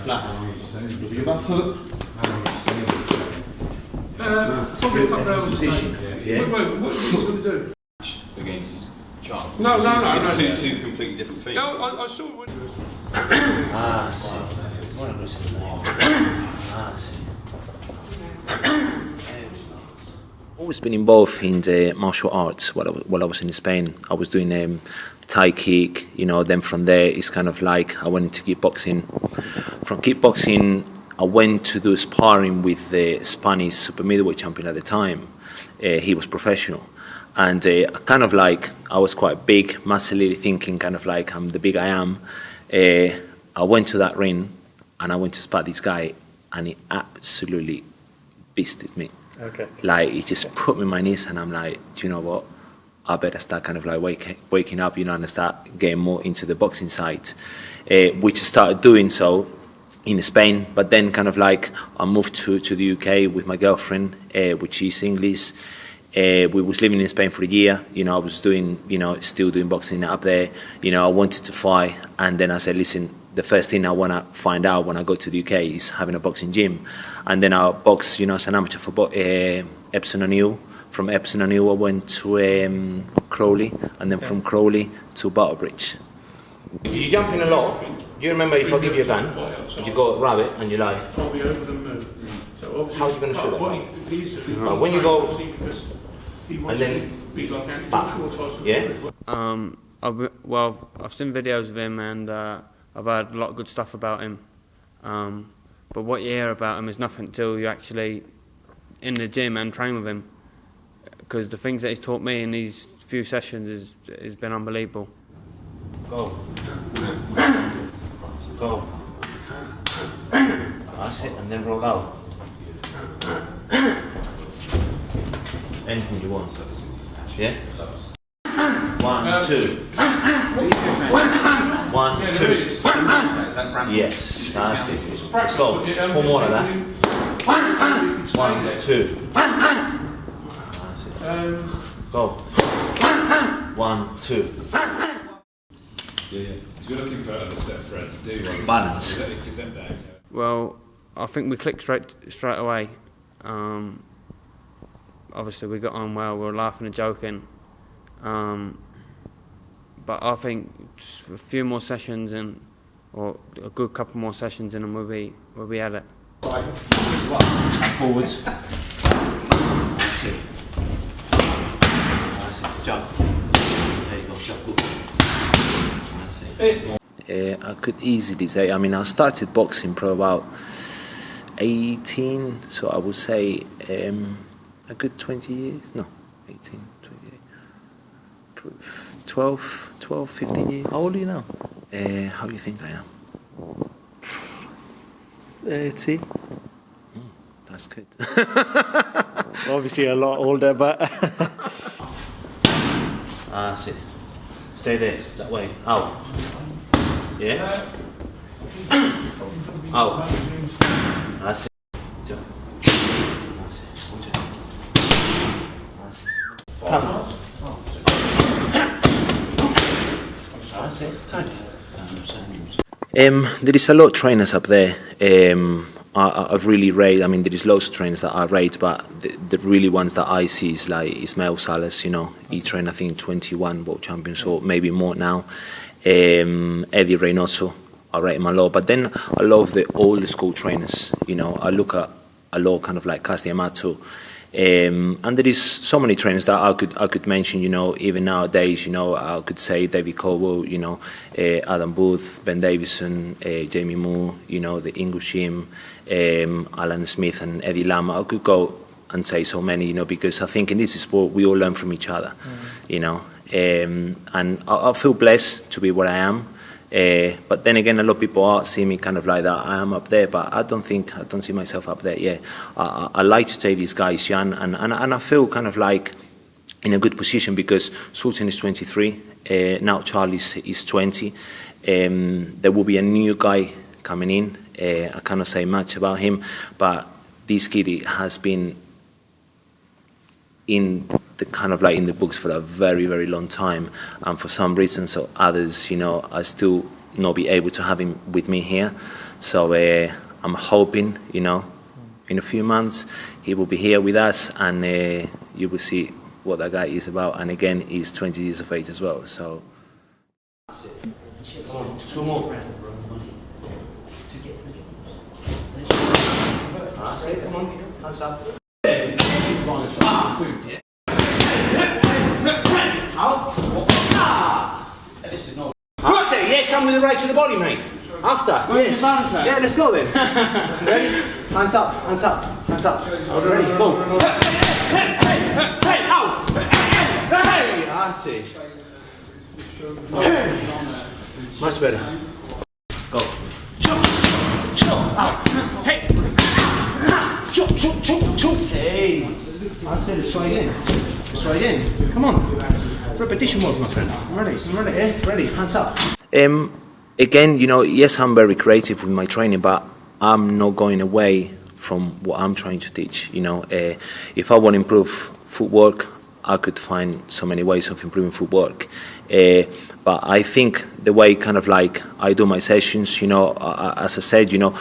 Flat. Look at your back foot. Probably a couple hours position. Yeah. What are you going to do? Against Charles. No. It's two completely different things. No, I saw what it was. Ah, sì. Ora lo sento. Ah, sì. Always been involved in the martial arts while I was in Spain. I was doing Thai kick, then from there it's kind of like I went into kickboxing. From kickboxing I went to do sparring with the Spanish super middleweight champion at the time. He was professional. And kind of like I was quite big, muscly, thinking kind of like I'm the big I am. I went to that ring and I went to spar this guy and he absolutely beasted me. Okay. Like he just put me on my knees and I'm like, do you know what? I better start kind of like waking up, and start getting more into the boxing side, which I started doing so in Spain. But then kind of like I moved to the UK with my girlfriend, which is English. We was living in Spain for a year. I was doing, still doing boxing up there. I wanted to fight, and then I said, listen, the first thing I want to find out when I go to the UK is having a boxing gym. And then I boxed, as an amateur for Epsom O'Neill. From Epsom O'Neill I went to Crowley, and then from Crowley to Butterbridge. If you jump in a lot, do you remember if I give you a gun, and you go grab it and you lie? Probably over the moon. So how are you going to shoot that? When you go, and then back, yeah? I've seen videos of him and I've heard a lot of good stuff about him. But what you hear about him is nothing until you're actually in the gym and train with him. Because the things that he's taught me in these few sessions has been unbelievable. Go. Go. That's it, and then roll out. Anything you want. Yeah? 1, 2. 1, 2. Yes, that's it. Let's go. 4 more of that. 1, 2. Go. 1, 2. Yeah. You're looking for another step for it to do. Balance. Well, I think we clicked straight away. Obviously, we got on well. We were laughing and joking. But I think just a few more sessions or a good couple more sessions in, and we'll be at it. And forwards. That's it. That's it. Jump. There you go. Jump. That's it. I could easily say, I started boxing probably about 18, so I would say a good 20 years. No, 18, 28. 12, 15 years. How old are you now? How do you think I am? 80. That's good. Obviously a lot older, but... That's it. Stay there, that way. Out. Yeah? Out. That's it. Jump. That's it. Watch it. That's it. Come. That's it. Time. There is a lot of trainers up there. I've really rate. There is loads of trainers that I rate, but the really ones that I see is like Ismael Salas. He trained I think 21 world champions, or maybe more now. Eddie Reynoso, I rate him a lot. But then I love the old school trainers. I look at a lot kind of like Casti Amato. And there is so many trainers that I could mention, even nowadays, I could say David Caldwell, Adam Booth, Ben Davison, Jamie Moore, the English gym, Alan Smith and Eddie Lama. I could go and say so many, because I think in this sport we all learn from each other, and I feel blessed to be where I am. But then again, a lot of people see me kind of like that. I am up there, but I don't see myself up there. Yeah, I like to take these guys young, and I feel kind of like in a good position because Sultan is 23, now Charlie is 20. There will be a new guy coming in. I cannot say much about him, but this kid has been in the kind of like in the books for a very, very long time, and for some reasons or others, I still not be able to have him with me here. So I'm hoping, you know, in a few months he will be here with us, and you will see what that guy is about. And again, he's 20 years of age as well. So. Come on, 2 more. Come on, hands up. Yeah, come with the right to the body, mate. After, yes. Yeah, let's go then. Ready? Hands up, hands up, hands up. Ready, go. Hey, out! Hey, that's it. Much better. Go. Chop, chop, out. Hey. Chop, chop, chop, chop. Hey. That's it, let's try again. Let's try again. Come on. Repetition mode, my friend. I'm ready, eh? Ready, hands up. Again, you know, yes, I'm very creative with my training, but I'm not going away from what I'm trying to teach. You know, if I want to improve footwork, I could find so many ways of improving footwork. But I think the way kind of like I do my sessions, you know, as I said, you know,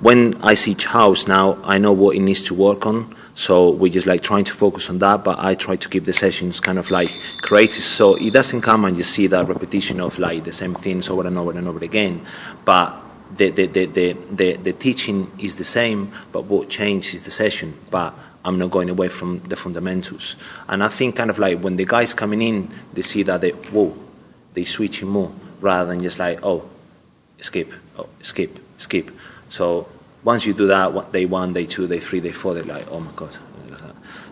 when I see Charles now, I know what he needs to work on. So we're just like trying to focus on that, but I try to keep the sessions kind of like creative, so it doesn't come and you see that repetition of like the same things over and over and over again. But the teaching is the same, but what changes is the session. But I'm not going away from the fundamentals. And I think kind of like when the guys coming in, they see that they switching more rather than just like, oh, skip, skip. So once you do that, day 1, day 2, day 3, day 4, they're like, oh my God.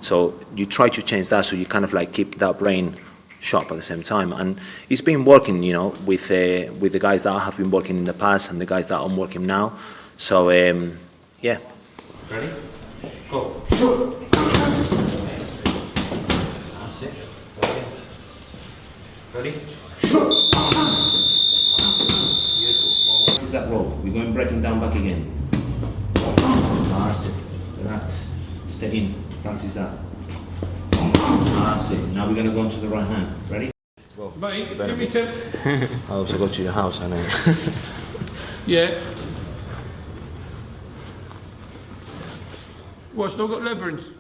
So you try to change that so you kind of like keep that brain sharp at the same time. And it's been working, you know, with the guys that I have been working in the past and the guys that I'm working now. So, yeah. Ready? Go. Shoot. That's it. Ready? Shoot. What is that roll? We're going breaking down back again. That's it. Relax. Stay in. Practice that. That's it. Now we're going to go into the right hand. Ready? Go. Mate, give me 10. I also go to your house, I know. Yeah. What, still got leather in?